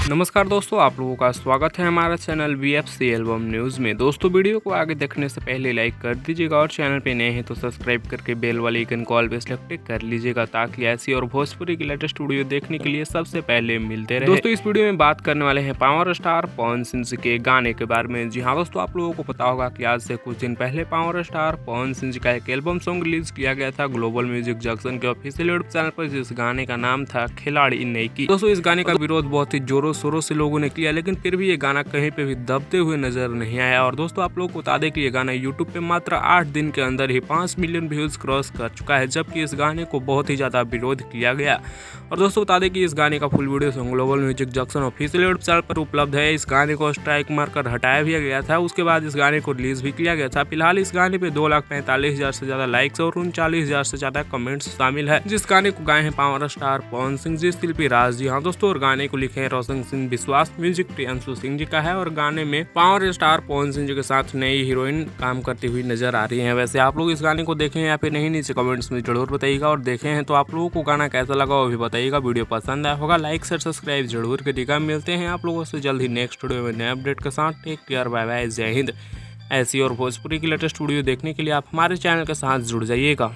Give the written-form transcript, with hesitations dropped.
नमस्कार दोस्तों, आप लोगों का स्वागत है हमारा चैनल VFC एल्बम न्यूज़ में। दोस्तों, वीडियो को आगे देखने से पहले लाइक कर दीजिएगा और चैनल पे नए हैं तो सब्सक्राइब करके बेल वाले आइकन को ऑल पे सेलेक्ट कर लीजिएगा ताकि ऐसी और भोजपुरी की लेटेस्ट वीडियो देखने के लिए सबसे पहले मिलते रहे। दोस्तों, इस वीडियो में बात करने वाले हैं पावर स्टार पवन सिंह जी के गाने के बारे में। जी हाँ दोस्तों, आप लोगों को पता होगा कि आज से कुछ दिन पहले पावर स्टार पवन सिंह जी का एक एल्बम सॉन्ग रिलीज किया गया था ग्लोबल म्यूजिक जंक्शन के ऑफिशियल यूट्यूब चैनल पर, जिस गाने का नाम था खिलाड़ी नहीं की। दोस्तों, इस गाने का विरोध बहुत ही जोरों शोरों से लोगों ने किया, लेकिन फिर भी ये गाना कहीं पे भी दबते हुए नजर नहीं आया। और दोस्तों, आप लोगों को बता दें कि ये गाना यूट्यूब पे मात्र 8 दिन के अंदर ही 5 मिलियन व्यूज क्रॉस कर चुका है, जबकि इस गाने को बहुत ही ज्यादा विरोध किया गया। और दोस्तों, बता दें कि इस गाने का full video song global music junction official YouTube channel पर उपलब्ध है। इस गाने को स्ट्राइक मारकर हटाया भी गया था, उसके बाद इस गाने को रिलीज भी किया गया था। फिलहाल इस गाने पे 2,45,000 से ज्यादा लाइक्स और 39,000 से ज्यादा कमेंट्स शामिल है। जिस गाने को गाए हैं पावर स्टार पवन सिंह जी, शिल्पी राज जी हाँ दोस्तों, और गाने को लिखे हैं रोशन सिंह विश्वास, म्यूजिक प्रियांशु सिंह जी का है। और गाने में पावर स्टार पवन सिंह जी के साथ नई हीरोइन काम करती हुई नजर आ रही हैं। वैसे आप लोग इस गाने को देखें या फिर नहीं, नीचे कमेंट्स में जरूर बताइएगा। और देखें हैं तो आप लोगों को गाना कैसा लगा वो भी बताइएगा। वीडियो पसंद आया होगा लाइक शेयर सब्सक्राइब जरूर करिएगा। मिलते हैं आप लोगों से जल्द ही नेक्स्ट वीडियो में नए अपडेट के साथ। टेक केयर, बाय बाय, जय हिंद। ऐसी और भोजपुरी की लेटेस्ट वीडियो देखने के लिए आप हमारे चैनल के साथ जुड़ जाइएगा।